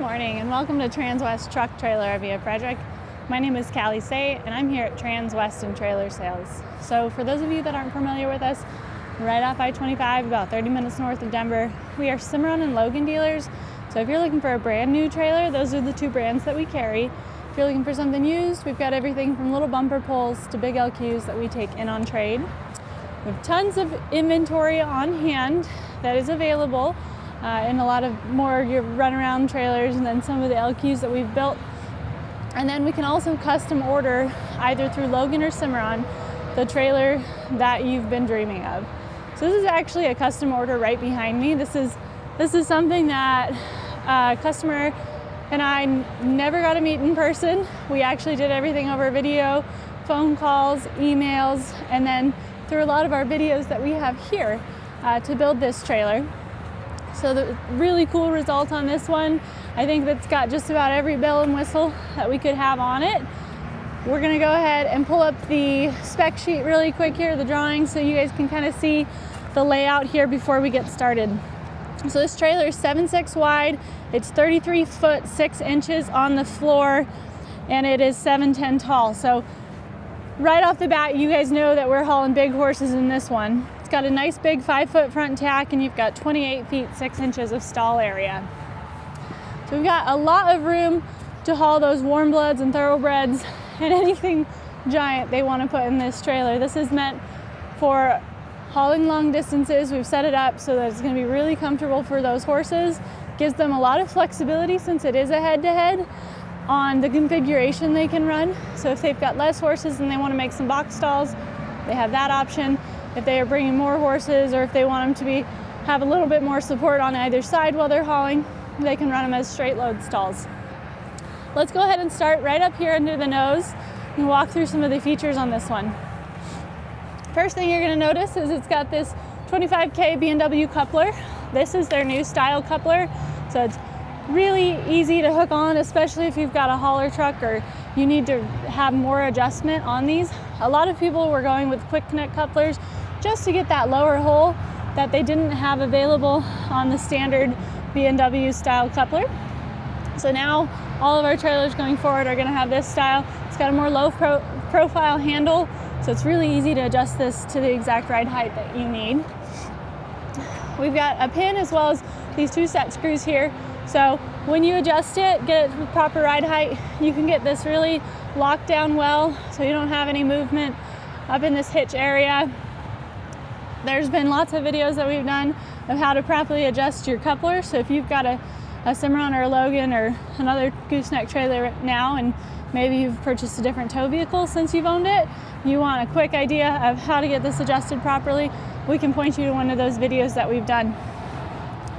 morning and welcome to Transwest Truck Trailer via Frederick. My name is Callie Say and I'm here at Transwest and Trailer Sales. So for those of you that aren't familiar with us, right off I-25, about 30 minutes north of Denver, we are Cimarron and Logan dealers. So if you're looking for a brand new trailer, those are the two brands that we carry. If you're looking for something used, we've got everything from little bumper pulls to big LQs that we take in on trade. We have tons of inventory on hand that is available in a lot of more your runaround trailers and then some of the LQs that we've built. And then we can also custom order either through Logan or Cimarron the trailer that you've been dreaming of. So this is actually a custom order right behind me. This is something that a customer and I never got to meet in person. We actually did everything over video, phone calls, emails, and then through a lot of our videos that we have here to build this trailer. So the really cool result on this one, I think that's got just about every bell and whistle that we could have on it. We're gonna go ahead and pull up the spec sheet really quick here, the drawing, so you guys can kind of see the layout here before we get started. So this trailer is 7'6" wide, it's 33 foot 6 inches on the floor, and it is 7'10" tall. So right off the bat, you guys know that we're hauling big horses in this one. It's got a nice big 5-foot front tack and you've got 28 feet 6 inches of stall area. So we've got a lot of room to haul those warm bloods and thoroughbreds and anything giant they want to put in this trailer. This is meant for hauling long distances. We've set it up so that it's going to be really comfortable for those horses. Gives them a lot of flexibility since it is a head-to-head on the configuration they can run. So if they've got less horses and they want to make some box stalls, they have that option. If they are bringing more horses or if they want them to have a little bit more support on either side while they're hauling, they can run them as straight load stalls. Let's go ahead and start right up here under the nose and walk through some of the features on this one. First thing you're going to notice is it's got this 25K B&W coupler. This is their new style coupler, so it's really easy to hook on, especially if you've got a hauler truck or you need to have more adjustment on these. A lot of people were going with quick connect couplers just to get that lower hole that they didn't have available on the standard B&W style coupler. So now all of our trailers going forward are going to have this style. It's got a more low profile handle, so it's really easy to adjust this to the exact ride height that you need. We've got a pin as well as these two set screws here. So when you adjust it, get it to the proper ride height, you can get this really locked down well so you don't have any movement up in this hitch area. There's been lots of videos that we've done of how to properly adjust your coupler. So if you've got a Cimarron or a Logan or another Gooseneck trailer now and maybe you've purchased a different tow vehicle since you've owned it, you want a quick idea of how to get this adjusted properly, we can point you to one of those videos that we've done.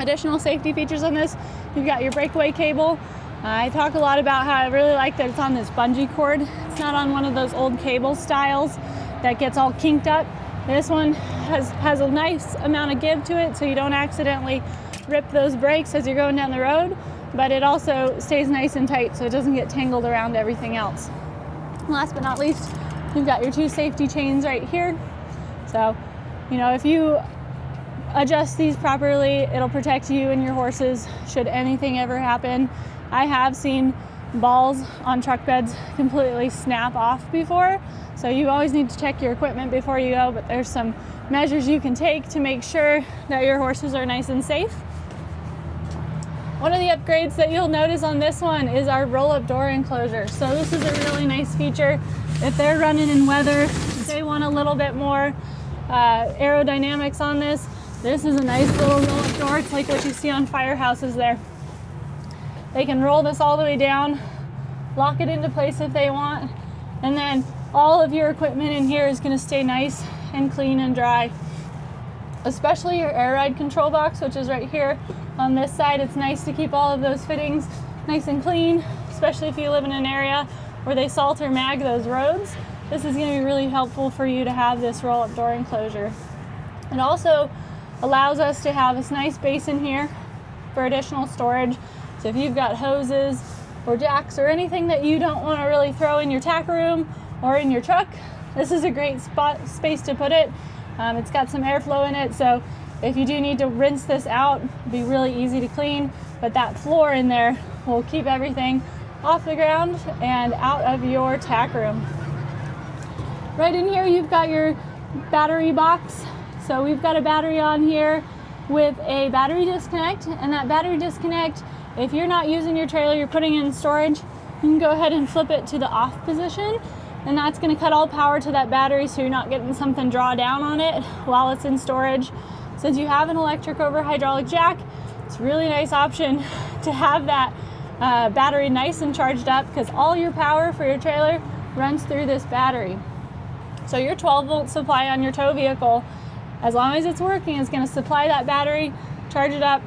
Additional safety features on this, you've got your breakaway cable. I talk a lot about how I really like that it's on this bungee cord. It's not on one of those old cable styles that gets all kinked up. This one has a nice amount of give to it so you don't accidentally rip those brakes as you're going down the road, but it also stays nice and tight so it doesn't get tangled around everything else. Last but not least, you've got your two safety chains right here. So, you know, if you adjust these properly, it'll protect you and your horses should anything ever happen. I have seen balls on truck beds completely snap off before, so you always need to check your equipment before you go, but there's some measures you can take to make sure that your horses are nice and safe. One of the upgrades that you'll notice on this one is our roll-up door enclosure. So this is a really nice feature. If they're running in weather, if they want a little bit more aerodynamics on this, this is a nice little roll-up door. It's like what you see on firehouses there. They can roll this all the way down, lock it into place if they want, and then all of your equipment in here is going to stay nice and clean and dry. Especially your air ride control box, which is right here on this side. It's nice to keep all of those fittings nice and clean, especially if you live in an area where they salt or mag those roads. This is going to be really helpful for you to have this roll-up door enclosure. It also allows us to have this nice basin here for additional storage. So if you've got hoses or jacks or anything that you don't want to really throw in your tack room or in your truck, this is a great space to put it. It's got some airflow in it, so if you do need to rinse this out, it'll be really easy to clean. But that floor in there will keep everything off the ground and out of your tack room. Right in here, you've got your battery box. So we've got a battery on here with a battery disconnect, and that battery disconnect, if you're not using your trailer, you're putting it in storage, you can go ahead and flip it to the off position, and that's going to cut all power to that battery so you're not getting something draw down on it while it's in storage. Since you have an electric over hydraulic jack, it's a really nice option to have that battery nice and charged up, because all your power for your trailer runs through this battery. So your 12-volt supply on your tow vehicle, as long as it's working, is going to supply that battery, charge it up.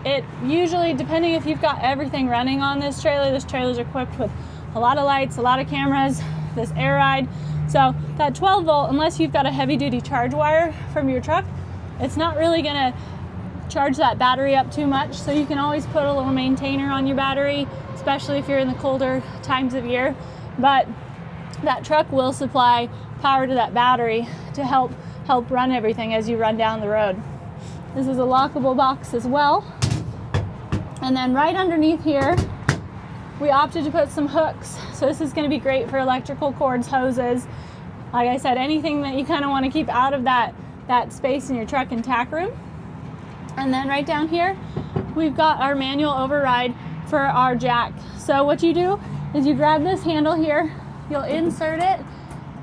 It usually, depending if you've got everything running on this trailer's equipped with a lot of lights, a lot of cameras, this air ride. So that 12 volt, unless you've got a heavy duty charge wire from your truck, it's not really going to charge that battery up too much. So you can always put a little maintainer on your battery, especially if you're in the colder times of year. But that truck will supply power to that battery to help run everything as you run down the road. This is a lockable box as well. And then right underneath here, we opted to put some hooks. So this is going to be great for electrical cords, hoses. Like I said, anything that you kind of want to keep out of that space in your truck and tack room. And then right down here, we've got our manual override for our jack. So what you do is you grab this handle here, you'll insert it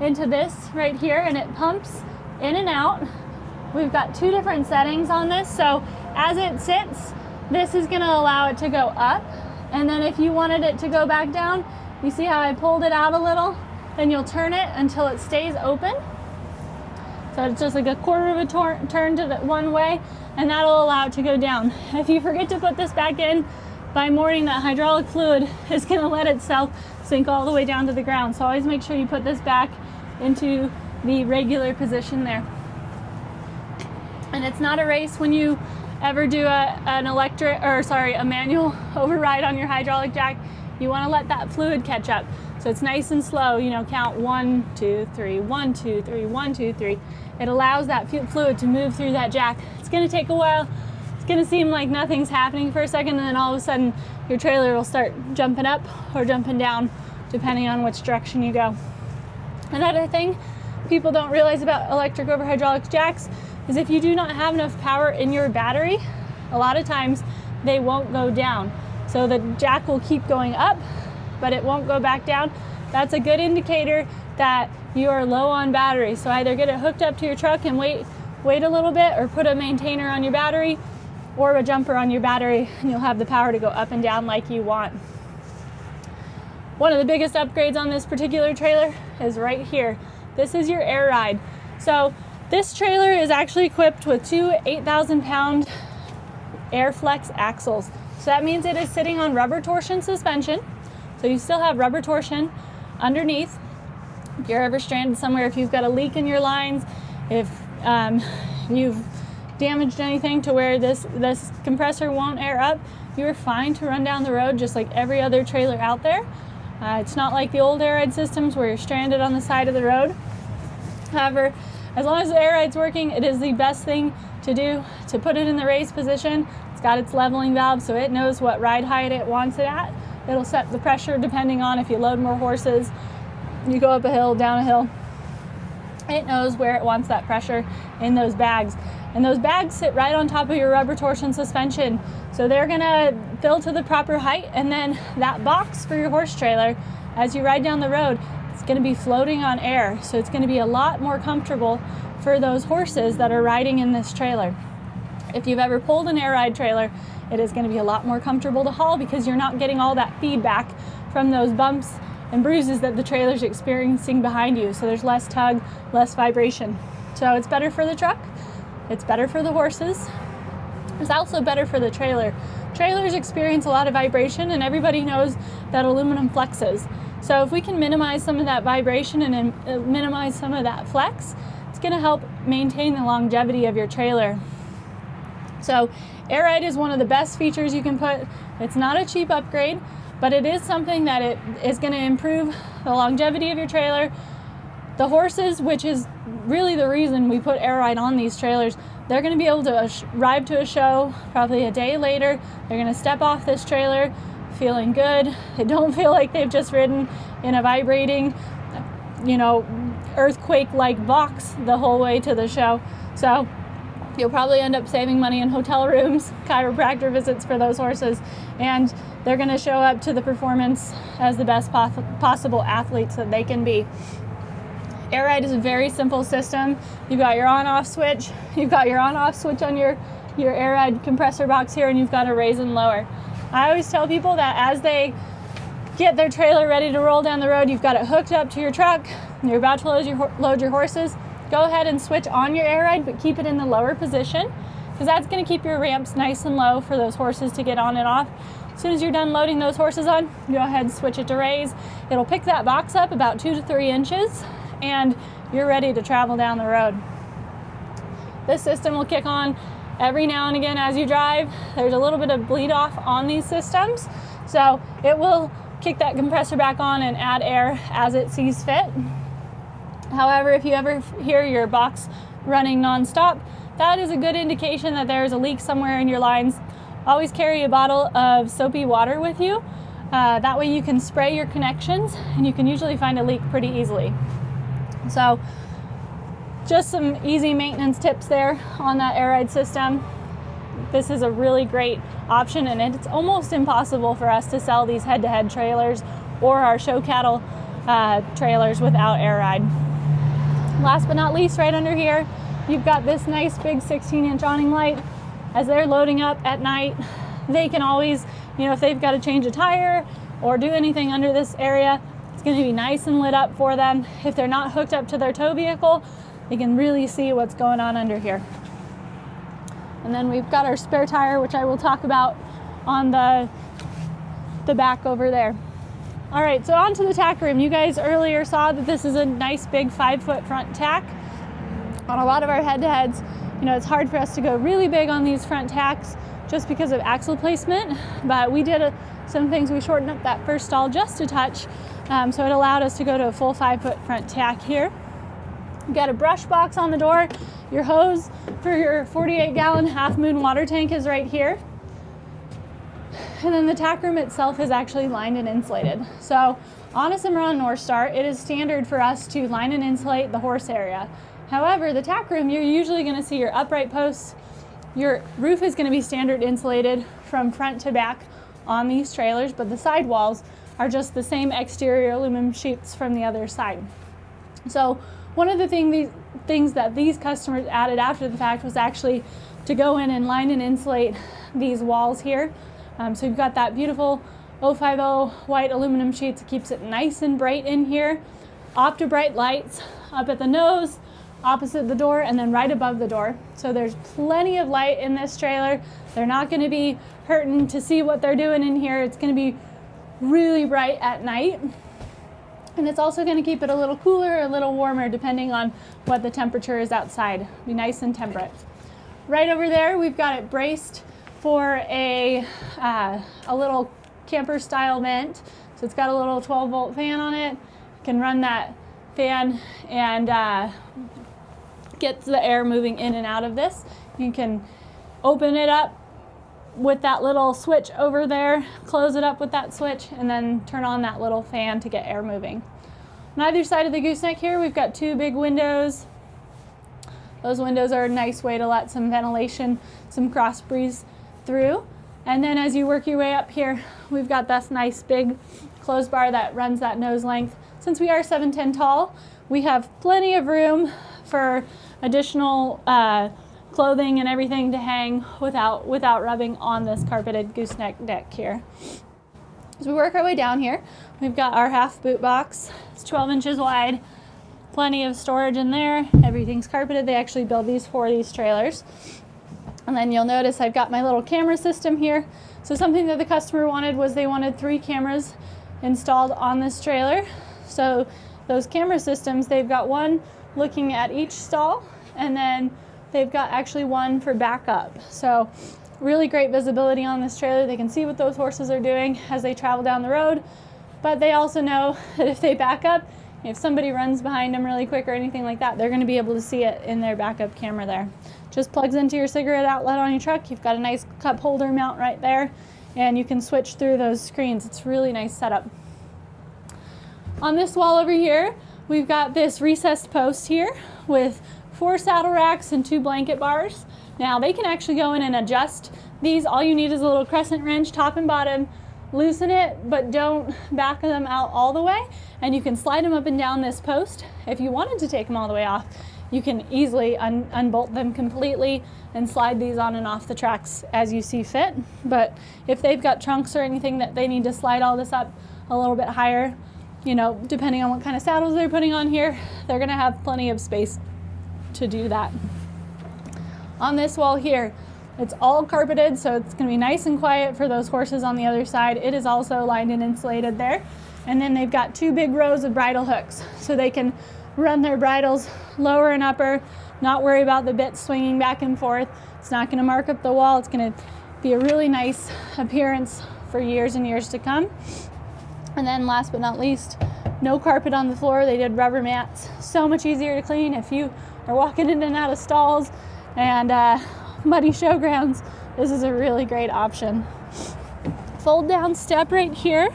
into this right here, and it pumps in and out. We've got two different settings on this. So as it sits, this is going to allow it to go up, and then if you wanted it to go back down, you see how I pulled it out a little, then you'll turn it until it stays open. So it's just like a quarter of a turn to the one way, and that'll allow it to go down. If you forget to put this back in by morning, that hydraulic fluid is going to let itself sink all the way down to the ground. So always make sure you put this back into the regular position there. And it's not a race when you ever do a manual override on your hydraulic jack. You want to let that fluid catch up. So it's nice and slow, count 1, 2, 3, 1, 2, 3, 1, 2, 3. It allows that fluid to move through that jack. It's going to take a while. It's going to seem like nothing's happening for a second, and then all of a sudden your trailer will start jumping up or jumping down depending on which direction you go. Another thing people don't realize about electric over hydraulic jacks is if you do not have enough power in your battery, a lot of times they won't go down. So the jack will keep going up, but it won't go back down. That's a good indicator that you are low on battery. So either get it hooked up to your truck and wait a little bit, or put a maintainer on your battery or a jumper on your battery, and you'll have the power to go up and down like you want. One of the biggest upgrades on this particular trailer is right here. This is your air ride. So this trailer is actually equipped with two 8,000-pound Airflex axles. So that means it is sitting on rubber torsion suspension. So you still have rubber torsion underneath. If you're ever stranded somewhere, if you've got a leak in your lines, if you've damaged anything to where this compressor won't air up, you're fine to run down the road just like every other trailer out there. It's not like the old air ride systems where you're stranded on the side of the road. However, as long as the air ride's working, it is the best thing to do to put it in the raise position. It's got its leveling valve, so it knows what ride height it wants it at. It'll set the pressure depending on if you load more horses, you go up a hill, down a hill. It knows where it wants that pressure in those bags. And those bags sit right on top of your rubber torsion suspension. So they're gonna fill to the proper height, and then that box for your horse trailer, as you ride down the road, it's gonna be floating on air. So it's gonna be a lot more comfortable for those horses that are riding in this trailer. If you've ever pulled an air ride trailer, it is gonna be a lot more comfortable to haul because you're not getting all that feedback from those bumps and bruises that the trailer's experiencing behind you. So there's less tug, less vibration. So it's better for the truck, it's better for the horses, it's also better for the trailer. Trailers experience a lot of vibration, and everybody knows that aluminum flexes. So if we can minimize some of that vibration and minimize some of that flex, it's gonna help maintain the longevity of your trailer. So air ride is one of the best features you can put. It's not a cheap upgrade, but it is something that it is going to improve the longevity of your trailer. The horses, which is really the reason we put air ride on these trailers, they're going to be able to ride to a show probably a day later. They're going to step off this trailer, feeling good. They don't feel like they've just ridden in a vibrating, earthquake-like box the whole way to the show. So you'll probably end up saving money in hotel rooms, chiropractor visits for those horses, and they're going to show up to the performance as the best possible athletes that they can be. Aire is a very simple system. You've got your on-off switch. You've got your on-off switch on your Aire compressor box here, and you've got a raise and lower. I always tell people that as they get their trailer ready to roll down the road, you've got it hooked up to your truck, you're about to load your horses, go ahead and switch on your Aire ride, but keep it in the lower position, because that's going to keep your ramps nice and low for those horses to get on and off. As soon as you're done loading those horses on, go ahead and switch it to raise. It'll pick that box up about 2 to 3 inches, and you're ready to travel down the road. This system will kick on every now and again as you drive. There's a little bit of bleed off on these systems, so it will kick that compressor back on and add air as it sees fit. However, if you ever hear your box running nonstop, that is a good indication that there's a leak somewhere in your lines. Always carry a bottle of soapy water with you. That way you can spray your connections, and you can usually find a leak pretty easily. So just some easy maintenance tips there on that air ride system. This is a really great option, and it's almost impossible for us to sell these head-to-head trailers or our show cattle trailers without air ride. Last but not least, right under here, you've got this nice big 16-inch awning light. As they're loading up at night, they can always, if they've got to change a tire or do anything under this area, it's going to be nice and lit up for them. If they're not hooked up to their tow vehicle, they can really see what's going on under here. And then we've got our spare tire, which I will talk about on the back over there. All right, so on to the tack room. You guys earlier saw that this is a nice big 5-foot front tack. On a lot of our head-to-heads, it's hard for us to go really big on these front tacks just because of axle placement, but we did some things. We shortened up that first stall just a touch, so it allowed us to go to a full 5-foot front tack here. You've got a brush box on the door. Your hose for your 48-gallon Half Moon water tank is right here. And then the tack room itself is actually lined and insulated. So on a Cimarron Norstar, it is standard for us to line and insulate the horse area. However, the tack room, you're usually going to see your upright posts. Your roof is going to be standard insulated from front to back on these trailers, but the side walls are just the same exterior aluminum sheets from the other side. So one of the things that these customers added after the fact was actually to go in and line and insulate these walls here. So you've got that beautiful 050 white aluminum sheets. It keeps it nice and bright in here. Opti-Bright lights up at the nose, opposite the door, and then right above the door. So there's plenty of light in this trailer. They're not going to be hurting to see what they're doing in here. It's going to be really bright at night. And it's also going to keep it a little cooler, a little warmer, depending on what the temperature is outside. Be nice and temperate. Right over there, we've got it braced for a little camper style vent. So it's got a little 12-volt fan on it. You can run that fan and get the air moving in and out of this. You can open it up with that little switch over there, close it up with that switch, and then turn on that little fan to get air moving. On either side of the gooseneck here, we've got 2 big windows. Those windows are a nice way to let some ventilation, some cross breeze through. And then as you work your way up here, we've got this nice big closed bar that runs that nose length. Since we are 7'10" tall, we have plenty of room for additional clothing and everything to hang without rubbing on this carpeted gooseneck deck here. As we work our way down here, we've got our half boot box. It's 12 inches wide, plenty of storage in there. Everything's carpeted. They actually build these for these trailers. And then you'll notice I've got my little camera system here. So something that the customer wanted was they wanted 3 cameras installed on this trailer. So those camera systems, they've got one looking at each stall, and then they've got actually one for backup. So really great visibility on this trailer. They can see what those horses are doing as they travel down the road, but they also know that if they back up, if somebody runs behind them really quick or anything like that, they're going to be able to see it in their backup camera there. Just plugs into your cigarette outlet on your truck. You've got a nice cup holder mount right there, and you can switch through those screens. It's a really nice setup. On this wall over here, we've got this recessed post here with 4 saddle racks and 2 blanket bars. Now they can actually go in and adjust these. All you need is a little crescent wrench, top and bottom, loosen it, but don't back them out all the way. And you can slide them up and down this post. If you wanted to take them all the way off, you can easily unbolt them completely and slide these on and off the tracks as you see fit. But if they've got trunks or anything that they need to slide all this up a little bit higher, you know, depending on what kind of saddles they're putting on here, they're gonna have plenty of space to do that. On this wall here, it's all carpeted, so it's gonna be nice and quiet for those horses on the other side. It is also lined and insulated there. And then they've got 2 big rows of bridle hooks, so they can run their bridles lower and upper, not worry about the bit swinging back and forth. It's not gonna mark up the wall. It's gonna be a really nice appearance for years and years to come. And then last but not least, no carpet on the floor. They did rubber mats. So much easier to clean if you are walking in and out of stalls and muddy showgrounds. This is a really great option. Fold down step right here.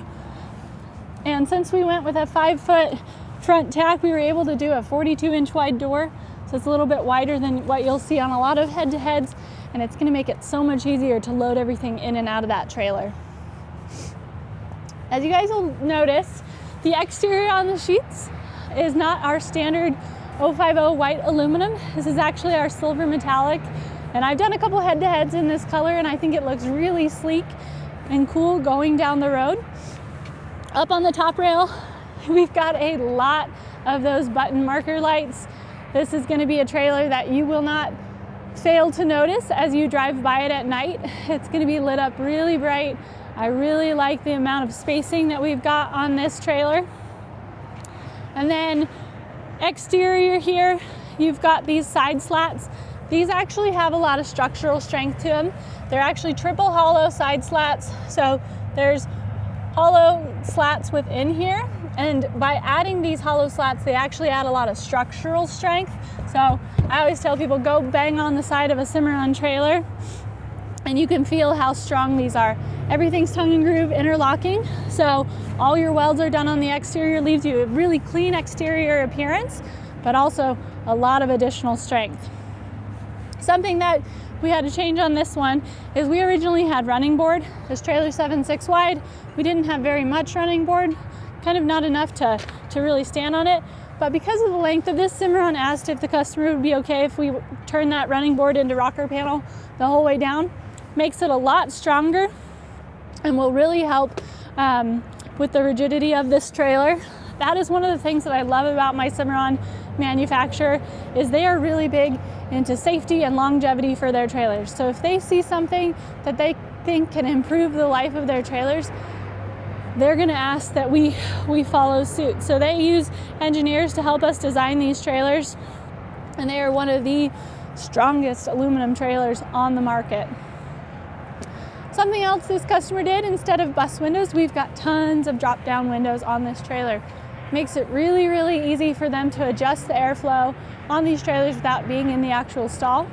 And since we went with a 5-foot front tack, we were able to do a 42-inch wide door. So it's a little bit wider than what you'll see on a lot of head-to-heads, and it's gonna make it so much easier to load everything in and out of that trailer. As you guys will notice, the exterior on the sheets is not our standard 050 white aluminum. This is actually our silver metallic, and I've done a couple head-to-heads in this color, and I think it looks really sleek and cool going down the road. Up on the top rail, we've got a lot of those button marker lights. This is going to be a trailer that you will not fail to notice as you drive by it at night. It's going to be lit up really bright. I really like the amount of spacing that we've got on this trailer. And then exterior here, you've got these side slats. These actually have a lot of structural strength to them. They're actually triple hollow side slats. So there's hollow slats within here. And by adding these hollow slats, they actually add a lot of structural strength. So I always tell people, go bang on the side of a Cimarron trailer and you can feel how strong these are. Everything's tongue and groove interlocking. So all your welds are done on the exterior, leaves you a really clean exterior appearance, but also a lot of additional strength. Something that we had to change on this one is we originally had running board. This trailer's 7.6 wide. We didn't have very much running board, kind of not enough to really stand on it. But because of the length of this, Cimarron asked if the customer would be okay if we turn that running board into rocker panel the whole way down. Makes it a lot stronger and will really help with the rigidity of this trailer. That is one of the things that I love about my Cimarron manufacturer, is they are really big into safety and longevity for their trailers. So if they see something that they think can improve the life of their trailers, they're gonna ask that we follow suit. So they use engineers to help us design these trailers, and they are one of the strongest aluminum trailers on the market. Something else this customer did, instead of bus windows, we've got tons of drop-down windows on this trailer. Makes it really, really easy for them to adjust the airflow on these trailers without being in the actual stall.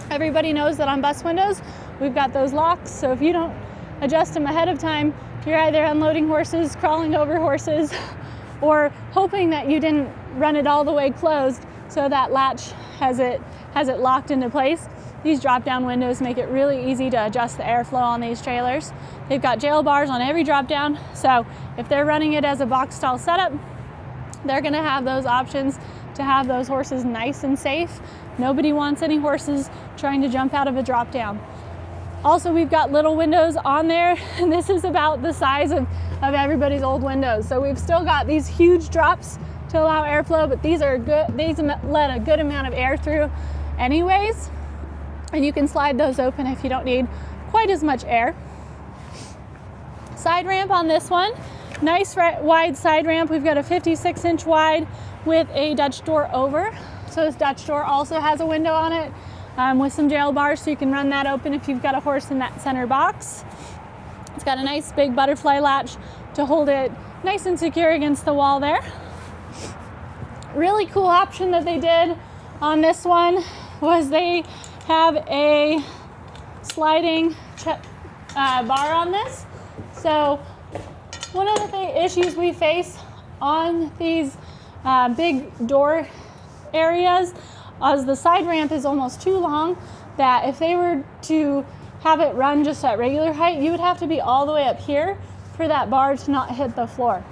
Everybody knows that on bus windows, we've got those locks, so if you don't adjust them ahead of time, you're either unloading horses, crawling over horses, or hoping that you didn't run it all the way closed so that latch has it locked into place. These drop-down windows make it really easy to adjust the airflow on these trailers. They've got jail bars on every drop-down, so if they're running it as a box stall setup, they're gonna have those options to have those horses nice and safe. Nobody wants any horses trying to jump out of a drop-down. Also, we've got little windows on there, and this is about the size of everybody's old windows. So we've still got these huge drops to allow airflow, but these are good. These let a good amount of air through anyways. And you can slide those open if you don't need quite as much air. Side ramp on this one, nice wide side ramp. We've got a 56-inch wide with a Dutch door over. So this Dutch door also has a window on it with some jail bars, so you can run that open if you've got a horse in that center box. It's got a nice big butterfly latch to hold it nice and secure against the wall there. Really cool option that they did on this one was they have a sliding bar on this. So one of the issues we face on these big door areas is the side ramp is almost too long, that if they were to have it run just at regular height, you would have to be all the way up here for that bar to not hit the floor.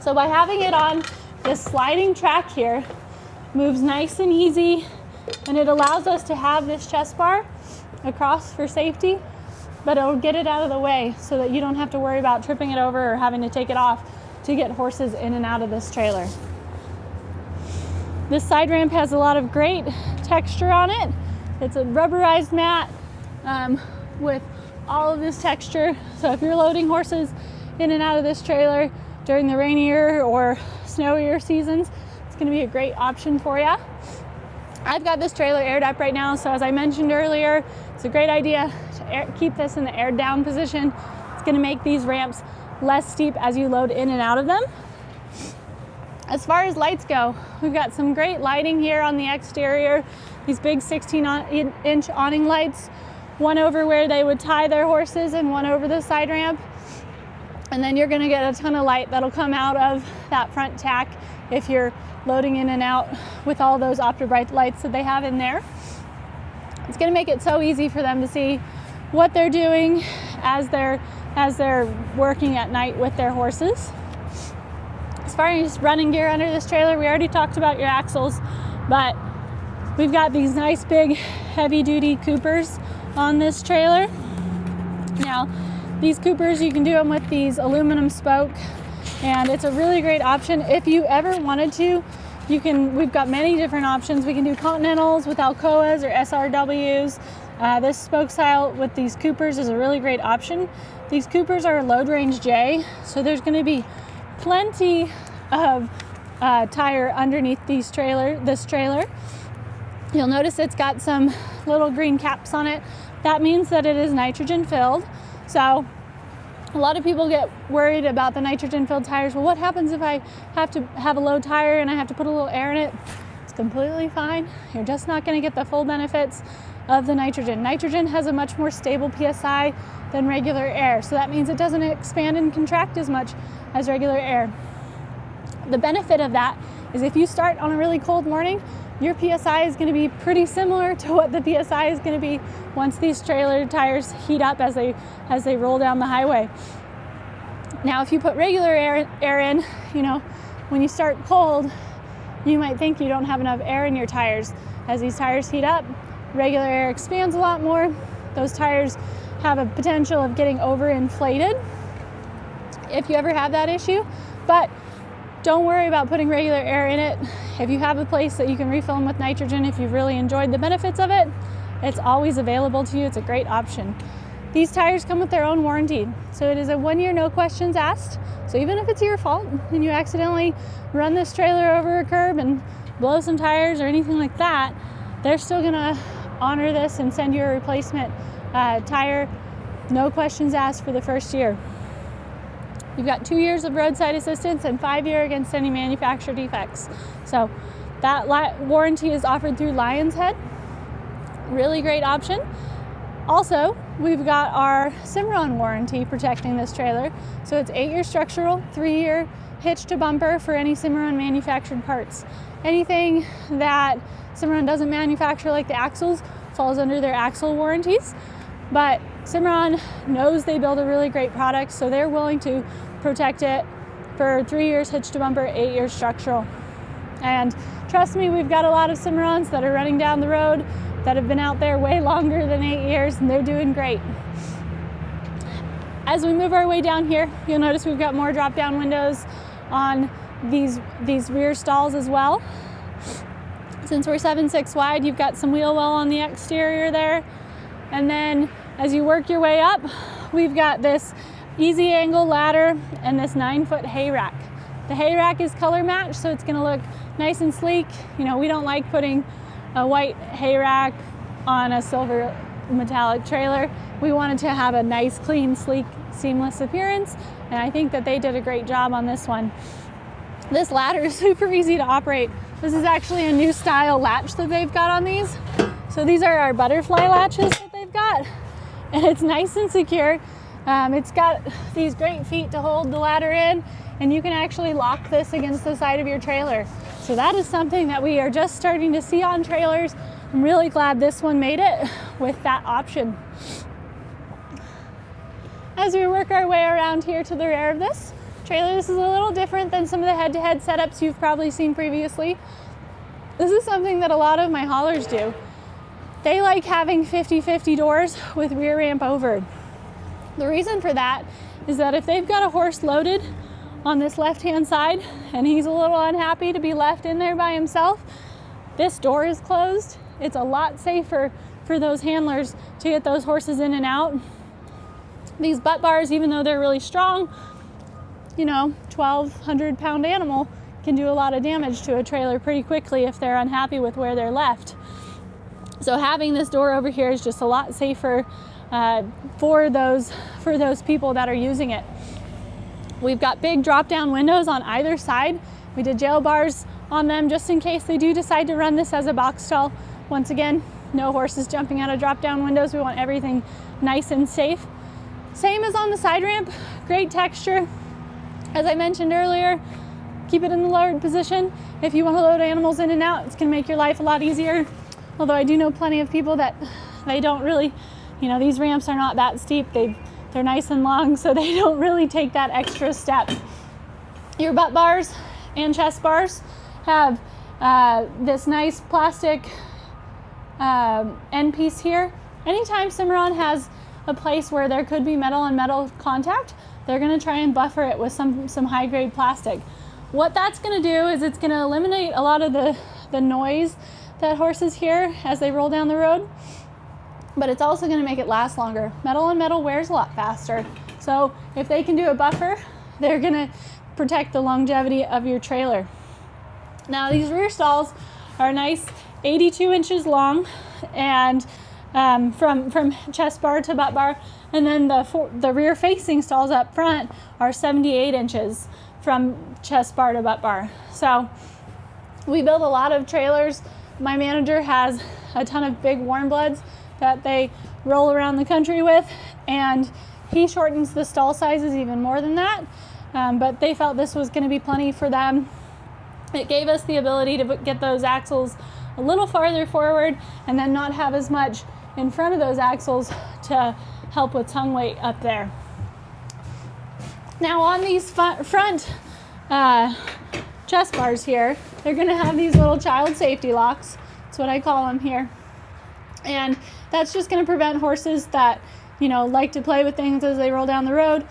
So by having it on this sliding track here, moves nice and easy, and it allows us to have this chest bar across for safety, but it'll get it out of the way so that you don't have to worry about tripping it over or having to take it off to get horses in and out of this trailer. This side ramp has a lot of great texture on it. It's a rubberized mat with all of this texture. So if you're loading horses in and out of this trailer during the rainier or snowier seasons, it's going to be a great option for you. I've got this trailer aired up right now, so as I mentioned earlier, it's a great idea to keep this in the aired down position. It's going to make these ramps less steep as you load in and out of them. As far as lights go, we've got some great lighting here on the exterior. These big 16-inch awning lights, one over where they would tie their horses and one over the side ramp. And then you're going to get a ton of light that'll come out of that front tack if you're loading in and out with all those Optibright lights that they have in there. It's going to make it so easy for them to see what they're doing as they're working at night with their horses. As far as running gear under this trailer, we already talked about your axles, but we've got these nice big heavy-duty Coopers on this trailer. Now, these Coopers, you can do them with these aluminum spoke, and it's a really great option. If you ever wanted to, we've got many different options. We can do Continentals with Alcoas or SRWs. This spoke style with these Coopers is a really great option. These Coopers are a load range J, so there's going to be plenty of tire underneath this trailer. You'll notice it's got some little green caps on it. That means that it is nitrogen filled. So a lot of people get worried about the nitrogen filled tires. Well, what happens if I have to have a low tire and I have to put a little air in it? It's completely fine. You're just not going to get the full benefits of the nitrogen. Nitrogen has a much more stable PSI than regular air. So that means it doesn't expand and contract as much as regular air. The benefit of that is if you start on a really cold morning, your PSI is going to be pretty similar to what the PSI is going to be once these trailer tires heat up as they roll down the highway. Now, if you put regular air in, when you start cold, you might think you don't have enough air in your tires. As these tires heat up, regular air expands a lot more. Those tires have a potential of getting overinflated if you ever have that issue, but don't worry about putting regular air in it. If you have a place that you can refill them with nitrogen, if you've really enjoyed the benefits of it, it's always available to you. It's a great option. These tires come with their own warranty. So it is a 1 year, no questions asked. So even if it's your fault and you accidentally run this trailer over a curb and blow some tires or anything like that, they're still gonna honor this and send you a replacement tire, no questions asked for the first year. You've got 2 years of roadside assistance and 5 years against any manufacturer defects. So that warranty is offered through Lion's Head. Really great option. Also, we've got our Cimarron warranty protecting this trailer. So it's 8 year structural, 3 year hitch to bumper for any Cimarron manufactured parts. Anything that Cimarron doesn't manufacture, like the axles, falls under their axle warranties. But Cimarron knows they build a really great product, so they're willing to protect it for 3 years hitch to bumper, 8 years structural. And trust me, we've got a lot of Cimarrons that are running down the road that have been out there way longer than 8 years, and they're doing great. As we move our way down here, you'll notice we've got more drop-down windows on these rear stalls as well. Since we're 7.6 wide, you've got some wheel well on the exterior there. And then as you work your way up, we've got this easy angle ladder and this 9-foot hay rack. The hay rack is color matched, so it's gonna look nice and sleek. We don't like putting a white hay rack on a silver metallic trailer. We wanted to have a nice, clean, sleek, seamless appearance, and I think that they did a great job on this one. This ladder is super easy to operate. This is actually a new style latch that they've got on these. So these are our butterfly latches that they've got. and it's nice and secure. It's got these great feet to hold the ladder in, and you can actually lock this against the side of your trailer. So that is something that we are just starting to see on trailers. I'm really glad this one made it with that option. As we work our way around here to the rear of this trailer, this is a little different than some of the head-to-head setups you've probably seen previously. This is something that a lot of my haulers do. They like having 50-50 doors with rear ramp over. The reason for that is that if they've got a horse loaded on this left-hand side and he's a little unhappy to be left in there by himself, this door is closed. It's a lot safer for those handlers to get those horses in and out. These butt bars, even though they're really strong, 1,200 pound animal can do a lot of damage to a trailer pretty quickly if they're unhappy with where they're left. So having this door over here is just a lot safer for those people that are using it. We've got big drop down windows on either side. We did jail bars on them just in case they do decide to run this as a box stall. Once again, no horses jumping out of drop down windows. We want everything nice and safe. Same as on the side ramp, great texture. As I mentioned earlier, keep it in the lowered position. If you want to load animals in and out, it's going to make your life a lot easier. Although I do know plenty of people that they don't really, these ramps are not that steep. They're nice and long, so they don't really take that extra step. Your butt bars and chest bars have this nice plastic end piece here. Anytime Cimarron has a place where there could be metal and metal contact, they're going to try and buffer it with some high-grade plastic. What that's going to do is it's going to eliminate a lot of the noise that horses hear as they roll down the road, but it's also going to make it last longer. Metal and metal wears a lot faster, so if they can do a buffer, they're going to protect the longevity of your trailer. Now these rear stalls are nice 82 inches long, and from chest bar to butt bar, and then the rear facing stalls up front are 78 inches from chest bar to butt bar. So we build a lot of trailers. My manager has a ton of big warm bloods that they roll around the country with, and he shortens the stall sizes even more than that, but they felt this was going to be plenty for them. It gave us the ability to get those axles a little farther forward and then not have as much in front of those axles to help with tongue weight up there. Now on these front chest bars here, they're going to have these little child safety locks. That's what I call them here. And that's just going to prevent horses that, like to play with things as they roll down the road,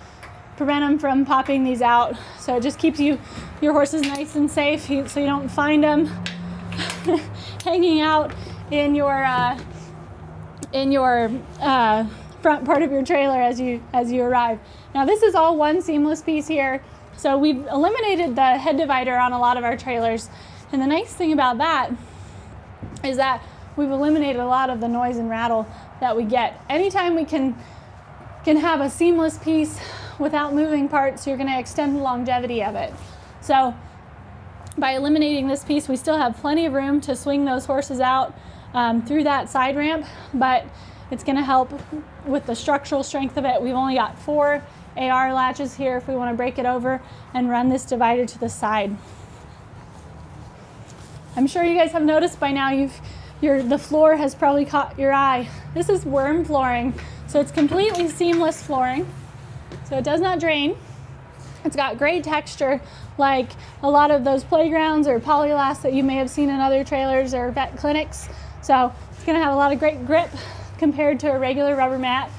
prevent them from popping these out. So it just keeps your horses nice and safe, so you don't find them hanging out in your front part of your trailer as you arrive. Now this is all one seamless piece here. So we've eliminated the head divider on a lot of our trailers. And the nice thing about that is that we've eliminated a lot of the noise and rattle that we get. Anytime we can have a seamless piece without moving parts, you're going to extend the longevity of it. So by eliminating this piece, we still have plenty of room to swing those horses out through that side ramp, but it's going to help with the structural strength of it. We've only got 4 AR latches here if we want to break it over and run this divider to the side. I'm sure you guys have noticed by now the floor has probably caught your eye. This is werm flooring, so it's completely seamless flooring, so it does not drain. It's got great texture, like a lot of those playgrounds or polylast that you may have seen in other trailers or vet clinics. So it's going to have a lot of great grip compared to a regular rubber mat.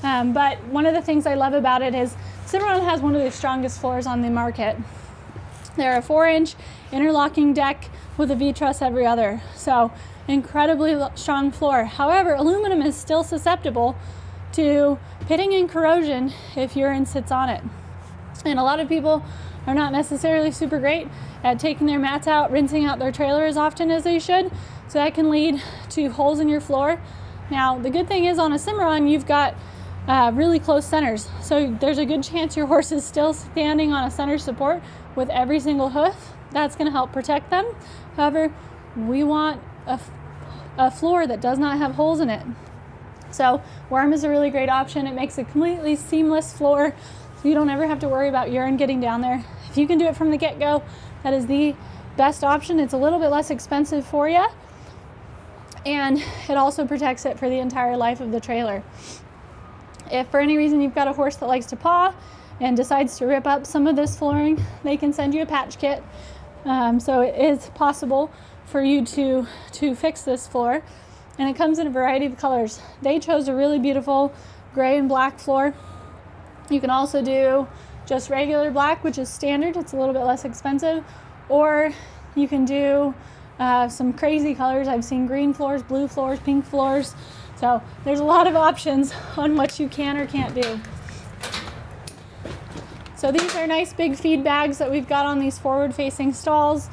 But one of the things I love about it is Cimarron has one of the strongest floors on the market. They're a 4-inch interlocking deck with a V-truss every other. So incredibly strong floor. However, aluminum is still susceptible to pitting and corrosion if urine sits on it. And a lot of people are not necessarily super great at taking their mats out, rinsing out their trailer as often as they should. So that can lead to holes in your floor. Now, the good thing is on a Cimarron, you've got really close centers. So there's a good chance your horse is still standing on a center support with every single hoof. That's going to help protect them. However, we want a floor that does not have holes in it. So werm is a really great option. It makes a completely seamless floor, so you don't ever have to worry about urine getting down there. If you can do it from the get-go, that is the best option. It's a little bit less expensive for you, and it also protects it for the entire life of the trailer. If for any reason you've got a horse that likes to paw and decides to rip up some of this flooring, they can send you a patch kit. So it is possible for you to fix this floor, and it comes in a variety of colors. They chose a really beautiful gray and black floor. You can also do just regular black, which is standard. It's a little bit less expensive, or you can do some crazy colors. I've seen green floors, blue floors, pink floors. So there's a lot of options on what you can or can't do. So these are nice big feed bags that we've got on these forward-facing stalls.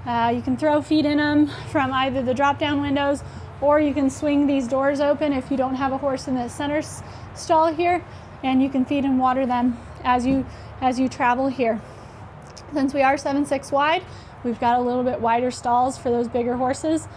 You can throw feed in them from either the drop-down windows, or you can swing these doors open if you don't have a horse in the center stall here, and you can feed and water them as you travel here. Since we are 7'6" wide, we've got a little bit wider stalls for those bigger horses.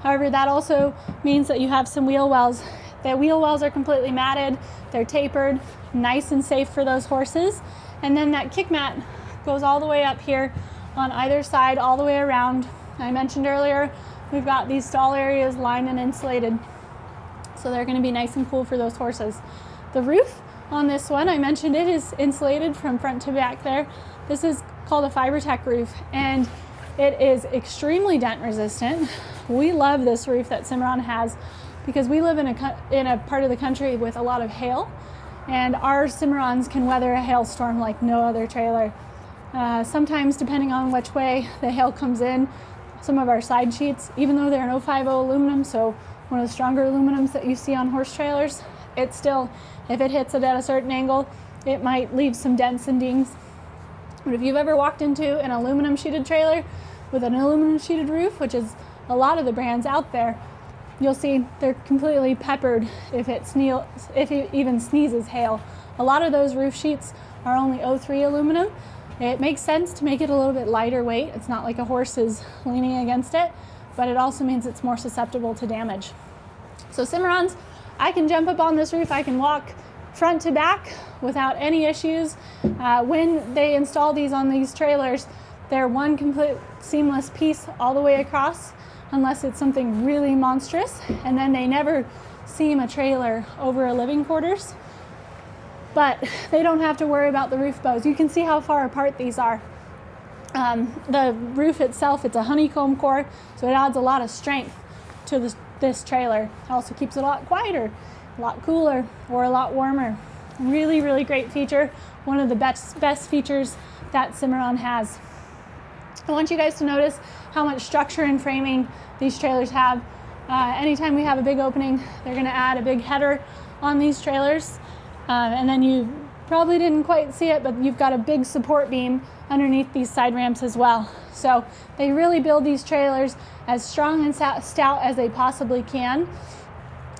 However, that also means that you have some wheel wells. The wheel wells are completely matted, they're tapered, nice and safe for those horses. And then that kick mat goes all the way up here on either side, all the way around. I mentioned earlier, we've got these stall areas lined and insulated, so they're going to be nice and cool for those horses. The roof on this one, I mentioned it is insulated from front to back there. This is called a FiberTech roof, and it is extremely dent resistant. We love this roof that Cimarron has because we live in a part of the country with a lot of hail, and our Cimarrons can weather a hailstorm like no other trailer. Sometimes, depending on which way the hail comes in, some of our side sheets, even though they're an 050 aluminum, so one of the stronger aluminums that you see on horse trailers, it still, if it hits it at a certain angle, it might leave some dents and dings. But if you've ever walked into an aluminum sheeted trailer with an aluminum sheeted roof, which is a lot of the brands out there, you'll see they're completely peppered if it even sneezes hail. A lot of those roof sheets are only 03 aluminum. It makes sense to make it a little bit lighter weight. It's not like a horse is leaning against it, but it also means it's more susceptible to damage. So Cimarrons, I can jump up on this roof, I can walk front to back without any issues. When they install these on these trailers, they're one complete seamless piece all the way across, unless it's something really monstrous, and then they never seam a trailer over a living quarters. But they don't have to worry about the roof bows. You can see how far apart these are. The roof itself, it's a honeycomb core, so it adds a lot of strength to this trailer. It also keeps it a lot quieter, a lot cooler, or a lot warmer. Really, really great feature. One of the best features that Cimarron has. I want you guys to notice how much structure and framing these trailers have. Anytime we have a big opening, they're going to add a big header on these trailers. And then you probably didn't quite see it, but you've got a big support beam underneath these side ramps as well. So they really build these trailers as strong and stout as they possibly can.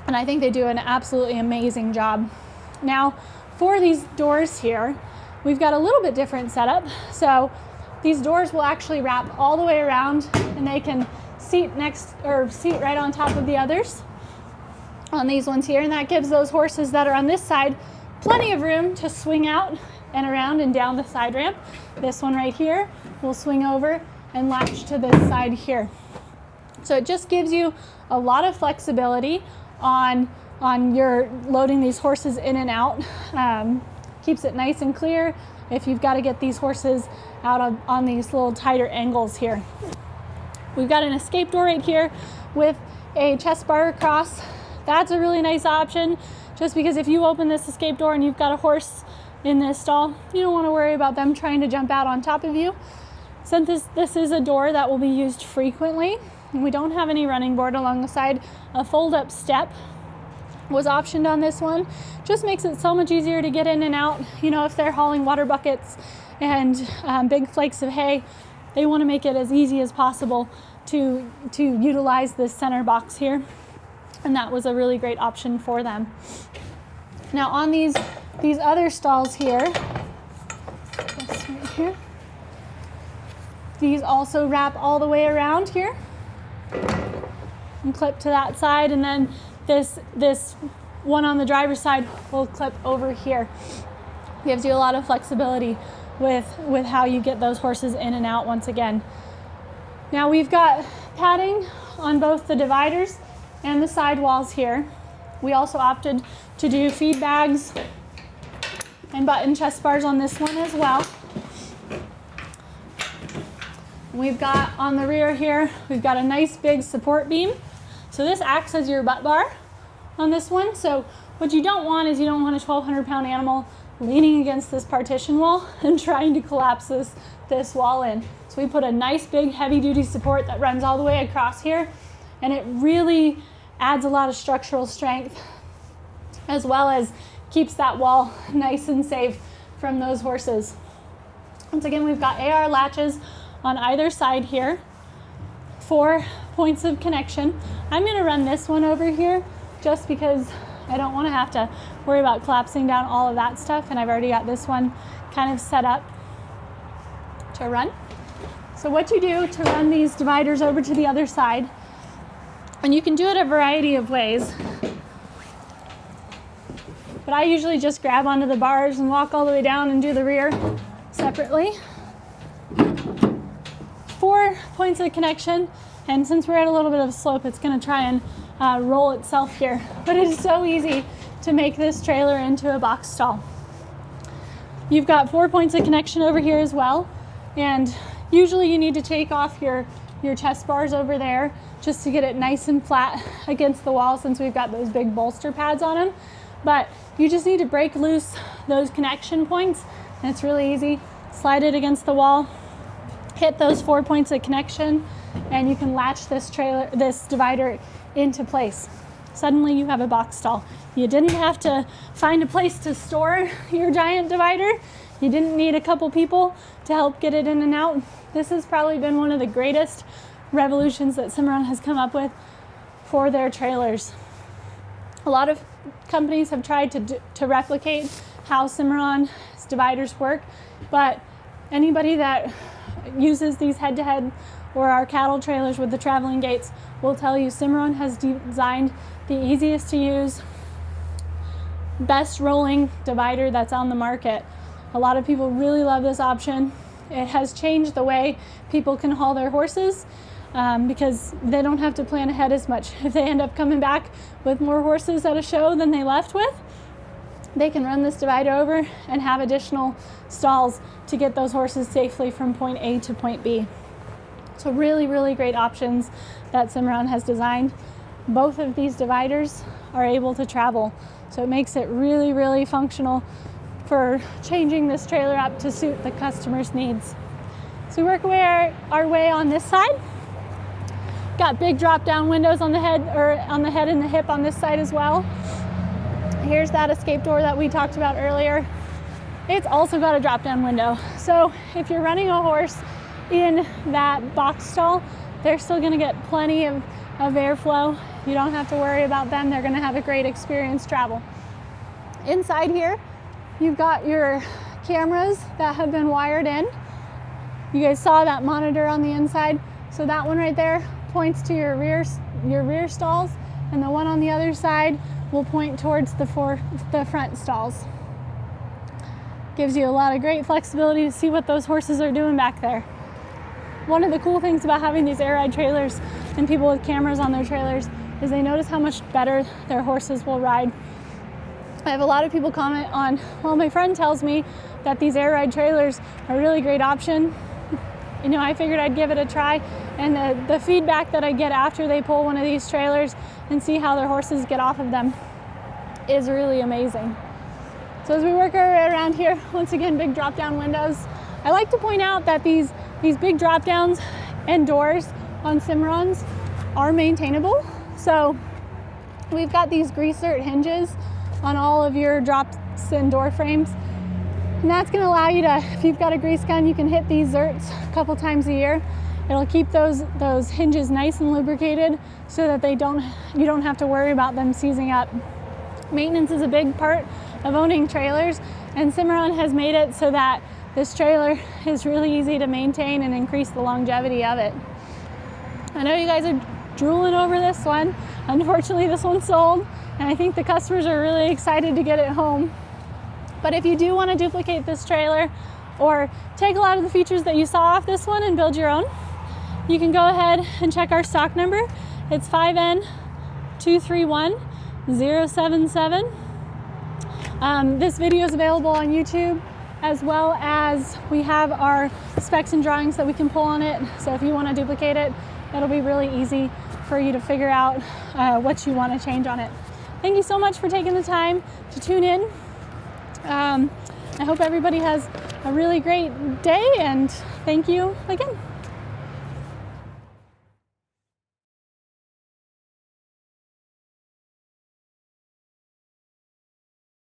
And I think they do an absolutely amazing job. Now, for these doors here, we've got a little bit different setup. So these doors will actually wrap all the way around, and they can seat right on top of the others on these ones here. And that gives those horses that are on this side plenty of room to swing out and around and down the side ramp. This one right here will swing over and latch to this side here. So it just gives you a lot of flexibility on your loading these horses in and out. Keeps it nice and clear if you've got to get these horses out on these little tighter angles here. We've got an escape door right here with a chest bar across. That's a really nice option, just because if you open this escape door and you've got a horse in this stall, you don't want to worry about them trying to jump out on top of you. Since this is a door that will be used frequently, and we don't have any running board along the side, a fold-up step was optioned on this one. Just makes it so much easier to get in and out. You know, if they're hauling water buckets and big flakes of hay, they want to make it as easy as possible to utilize this center box here. And that was a really great option for them. Now on these other stalls here, this right here, these also wrap all the way around here and clip to that side, and then this one on the driver's side will clip over here. Gives you a lot of flexibility with how you get those horses in and out once again. Now we've got padding on both the dividers and the side walls here. We also opted to do feed bags and button chest bars on this one as well. We've got on the rear here, we've got a nice big support beam. So this acts as your butt bar on this one. So what you don't want is you don't want a 1,200-pound animal leaning against this partition wall and trying to collapse this wall in. So we put a nice big heavy-duty support that runs all the way across here, and it really adds a lot of structural strength as well as keeps that wall nice and safe from those horses. Once again, we've got AR latches on either side here, 4 points of connection. I'm going to run this one over here just because I don't want to have to worry about collapsing down all of that stuff, and I've already got this one kind of set up to run. So what you do to run these dividers over to the other side, and you can do it a variety of ways, but I usually just grab onto the bars and walk all the way down and do the rear separately. 4 points of connection, and since we're at a little bit of a slope, it's going to try and roll itself here. But it is so easy to make this trailer into a box stall. You've got 4 points of connection over here as well, and usually you need to take off your chest bars over there just to get it nice and flat against the wall, since we've got those big bolster pads on them. But you just need to break loose those connection points, and it's really easy. Slide it against the wall, hit those 4 points of connection, and you can latch this divider into place. Suddenly you have a box stall. You didn't have to find a place to store your giant divider. You didn't need a couple people to help get it in and out. This has probably been one of the greatest revolutions that Cimarron has come up with for their trailers. A lot of companies have tried to replicate how Cimarron's dividers work, but anybody that uses these head-to-head or our cattle trailers with the traveling gates will tell you Cimarron has designed the easiest to use, best rolling divider that's on the market. A lot of people really love this option. It has changed the way people can haul their horses because they don't have to plan ahead as much. If they end up coming back with more horses at a show than they left with, they can run this divider over and have additional stalls to get those horses safely from point A to point B. So really, really great options that Cimarron has designed. Both of these dividers are able to travel, so it makes it really, really functional for changing this trailer up to suit the customer's needs. So we work our way on this side. Got big drop-down windows on the head, or on the head and the hip on this side as well. Here's that escape door that we talked about earlier. It's also got a drop-down window. So if you're running a horse in that box stall, they're still gonna get plenty of airflow. You don't have to worry about them. They're gonna have a great experience travel. Inside here, you've got your cameras that have been wired in. You guys saw that monitor on the inside. So that one right there points to your rear stalls, and the one on the other side will point towards the front stalls. Gives you a lot of great flexibility to see what those horses are doing back there. One of the cool things about having these air ride trailers and people with cameras on their trailers is they notice how much better their horses will ride. I have a lot of people comment on, well, my friend tells me that these air ride trailers are a really great option. You know, I figured I'd give it a try, and the feedback that I get after they pull one of these trailers and see how their horses get off of them is really amazing. So as we work our way around here, once again, big drop-down windows. I like to point out that these big drop-downs and doors on Cimarrons are maintainable. So we've got these grease-zert hinges on all of your drops and door frames. And that's gonna allow you to, if you've got a grease gun, you can hit these zerts a couple times a year. It'll keep those hinges nice and lubricated so that you don't have to worry about them seizing up. Maintenance is a big part of owning trailers, and Cimarron has made it so that this trailer is really easy to maintain and increase the longevity of it. I know you guys are drooling over this one. Unfortunately, this one's sold. and I think the customers are really excited to get it home. But if you do want to duplicate this trailer or take a lot of the features that you saw off this one and build your own, you can go ahead and check our stock number. It's 5N231077. This video is available on YouTube, as well as we have our specs and drawings that we can pull on it. So if you want to duplicate it, it'll be really easy for you to figure out what you want to change on it. Thank you so much for taking the time to tune in. I hope everybody has a really great day, and thank you again.